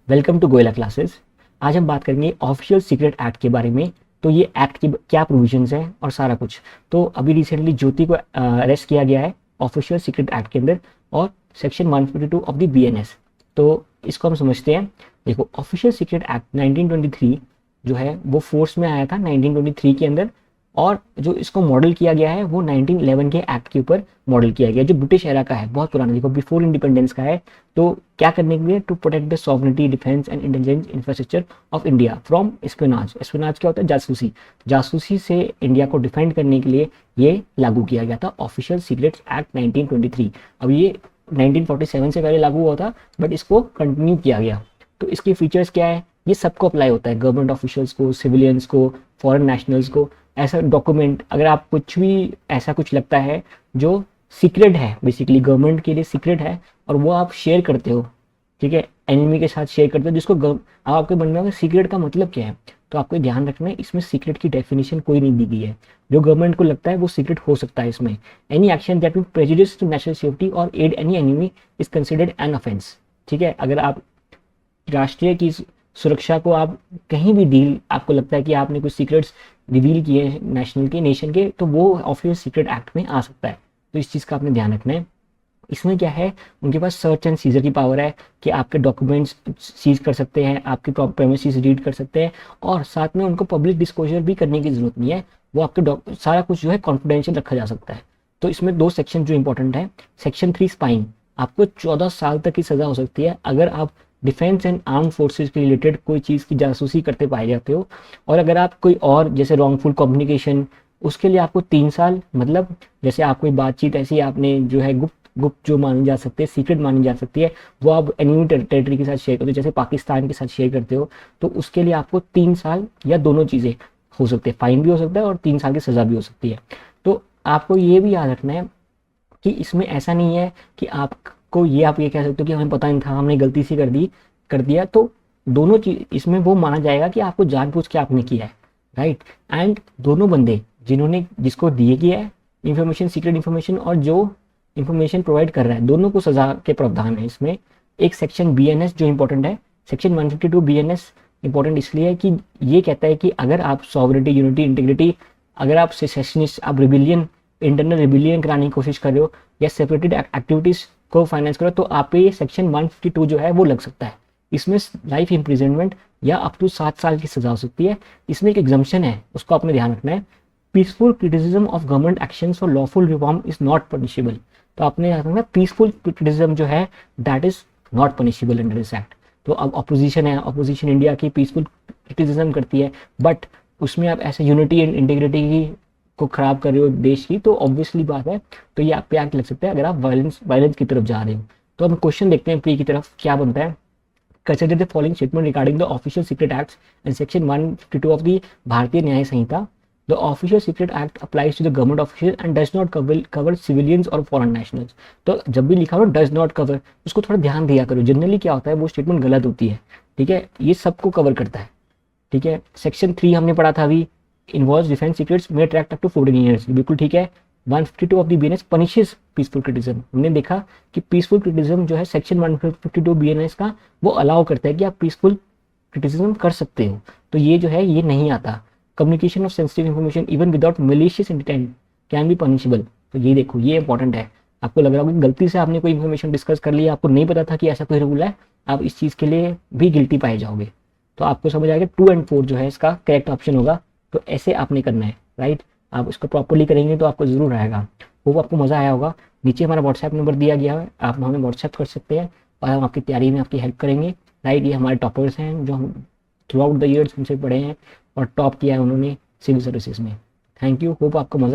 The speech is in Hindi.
Welcome to Goyla classes. आज हम बात करेंगे ऑफिशियल सीक्रेट एक्ट के बारे में। तो ये एक्ट की क्या प्रोविजंस हैं और सारा कुछ। तो अभी रिसेंटली ज्योति को अरेस्ट किया गया है ऑफिशियल सीक्रेट एक्ट के अंदर और सेक्शन 152 ऑफ द बीएनएस। तो इसको हम समझते हैं। देखो, ऑफिशियल सीक्रेट एक्ट 1923 जो है वो फोर्स में आया था 1923 के अंदर, और जो इसको मॉडल किया गया है वो 1911 के एक्ट के ऊपर मॉडल किया गया, जो ब्रिटिश एरा का है, बहुत पुराना, देखो बिफोर इंडिपेंडेंस का है। तो क्या करने के लिए? To protect the sovereignty, defence and intelligence infrastructure of India from espionage. Espionage क्या होता है? जासूसी। जासूसी से इंडिया को डिफेंड करने के लिए ये लागू किया गया था ऑफिशियल सीक्रेट्स एक्ट 1923। अब ये 1947 से पहले लागू हुआ था, बट इसको कंटिन्यू किया गया। तो इसके फीचर्स क्या है? ये सबको अप्लाई होता है, गवर्नमेंट ऑफिशियल्स को, सिविलियंस को, फॉरेन नेशनल्स को। ऐसा डॉक्यूमेंट अगर आप कुछ भी ऐसा कुछ लगता है जो सीक्रेट है, बेसिकली गवर्नमेंट के लिए सीक्रेट है, और वो आप शेयर करते हो, ठीक है, एनिमी के साथ शेयर करते हो, जिसको अब आपके मन में होगा सीक्रेट का मतलब क्या है, तो आपको ध्यान रखना है इसमें सीक्रेट की डेफिनेशन कोई नहीं दी गई है। जो गवर्नमेंट को लगता है वो सीक्रेट हो सकता है इसमें। Any action that will prejudice to national safety और aid any enemy is considered an offence. ठीक है, अगर आप राष्ट्रीय की सुरक्षा को आप कहीं भी डील, आपको लगता है कि आपने कुछ सीक्रेट्स रिवील किए नेशनल के, नेशन के, तो वो ऑफिशियल सीक्रेट एक्ट में आ सकता है। तो इस चीज़ का आपने ध्यान रखना है। इसमें क्या है, उनके पास सर्च एंड सीजर की पावर है कि आपके डॉक्यूमेंट्स सीज कर सकते हैं, आपकी प्रेमिसेस रीड कर सकते हैं, और साथ में उनको पब्लिक डिस्क्लोजर भी करने की जरूरत नहीं है। वो आपके सारा कुछ जो है कॉन्फिडेंशियल रखा जा सकता है। तो इसमें दो सेक्शन जो इंपॉर्टेंट है, सेक्शन 3 स्पाइंग, आपको 14 साल तक की सजा हो सकती है अगर आप डिफेंस एंड आर्म फोर्सेस के रिलेटेड कोई चीज़ की जासूसी करते पाए जाते हो। और अगर आप कोई और जैसे रॉन्गफुल कम्युनिकेशन, उसके लिए आपको 3 साल, मतलब जैसे आप कोई बातचीत ऐसी आपने जो है गुप्त जो मानी जा सकती है, सीक्रेट मानी जा सकती है, वो आप एनिमी टेरिटरी के साथ शेयर करते हो, जैसे पाकिस्तान के साथ शेयर करते हो, तो उसके लिए आपको 3 साल या दोनों चीज़ें हो सकती है, फाइन भी हो सकता है और 3 साल की सज़ा भी हो सकती है। तो आपको ये भी याद रखना है कि इसमें ऐसा नहीं है कि आपको ये आप ये कह सकते हो कि हमें पता नहीं था, हमने गलती से कर दिया। तो दोनों चीज इसमें वो माना जाएगा कि आपको जानबूझ के आपने किया है, राइट। एंड दोनों बंदे जिन्होंने, जिसको दिए किया है इंफॉर्मेशन, सीक्रेट इंफॉर्मेशन, और जो इंफॉर्मेशन प्रोवाइड कर रहा है, दोनों को सजा के प्रावधान है इसमें। एक सेक्शन बीएनएस जो इंपॉर्टेंट है, सेक्शन 152 बीएनएस इंपॉर्टेंट इसलिए है कि ये कहता है कि अगर आप सॉवरेनिटी, यूनिटी, इंटीग्रिटी, अगर आप सेसेशनिस्ट, आप रिबिलियन, इंटरनल रिबिलियन कराने की कोशिश कर रहे हो या सेपरेटेड एक्टिविटीज को फाइनेंस करो, तो आप पे ये सेक्शन 152 जो है वो लग सकता है। इसमें लाइफ इम्प्रिजनमेंट या अप टू 7 साल की सजा हो सकती है। इसमें एक एग्जम्पशन है, उसको आपने ध्यान रखना है। Peaceful criticism of government action for lawful reform is not punishable. तो आपने ध्यान रखना, पीसफुल क्रिटिसिज्म जो है that is not punishable under this act. तो अब अपोजिशन है, अपोजिशन इंडिया की पीसफुल क्रिटिसिज्म करती है, बट उसमें आप ऐसे यूनिटी एंड इंटीग्रिटी की को खराब कर रहे हो देश की, तो ऑब्वियसली बात है, तो ये आप पे एक्ट लग सकता है अगर आप वायलेंस की तरफ जा रहे हो। तो हम क्वेश्चन देखते हैं प्री की तरफ क्या बनता है। Consider the following statement regarding the official secret acts and section 152 of the Bharatiya Nyaya Sanhita. The official secret act applies to the government official and does not cover civilians और फॉरेन नेशनल्स। तो जब भी लिखा हो डज नॉट कवर, उसको थोड़ा ध्यान दिया करो, जनरली क्या होता है वो स्टेटमेंट गलत होती है, ठीक है। ये सबको कवर करता है, ठीक है। सेक्शन 3 हमने पढ़ा था अभी, involve defence secrets may attract up to 14 years, बिल्कुल ठीक है। 152 of the BNS punishes peaceful criticism. हमने देखा कि पीसफुल क्रिटिसिज्म जो है सेक्शन 152 बीएनएस का, वो अलाउ करता है कि आप पीसफुल क्रिटिसिज्म कर सकते हो। तो ये जो है ये नहीं आता। Communication of sensitive information even without malicious intent can be punishable. तो ये देखो, ये इंपॉर्टेंट है। आपको लग रहा होगा कि गलती से आपने कोई इन्फॉर्मेशन डिस्कस कर लिया, आपको नहीं पता था कि ऐसा कोई रूल है, आप इस चीज़ के लिए भी गिल्टी पाए जाओगे। तो आपको समझ आएगा 2 और 4 जो है इसका करेक्ट ऑप्शन होगा। तो ऐसे आपने करना है, राइट। आप इसको प्रॉपर्ली करेंगे तो आपको जरूर आएगा। वो आपको मज़ा आया होगा। नीचे हमारा व्हाट्सएप नंबर दिया गया है, आप हमें व्हाट्सएप कर सकते हैं और हम आपकी तैयारी में आपकी हेल्प करेंगे, राइट। ये हमारे टॉपर्स हैं जो हम थ्रू आउट द ईयर्स उनसे पढ़े हैं और टॉप किया है उन्होंने सिविल सर्विसेज में। थैंक यू, होप आपको मज़ा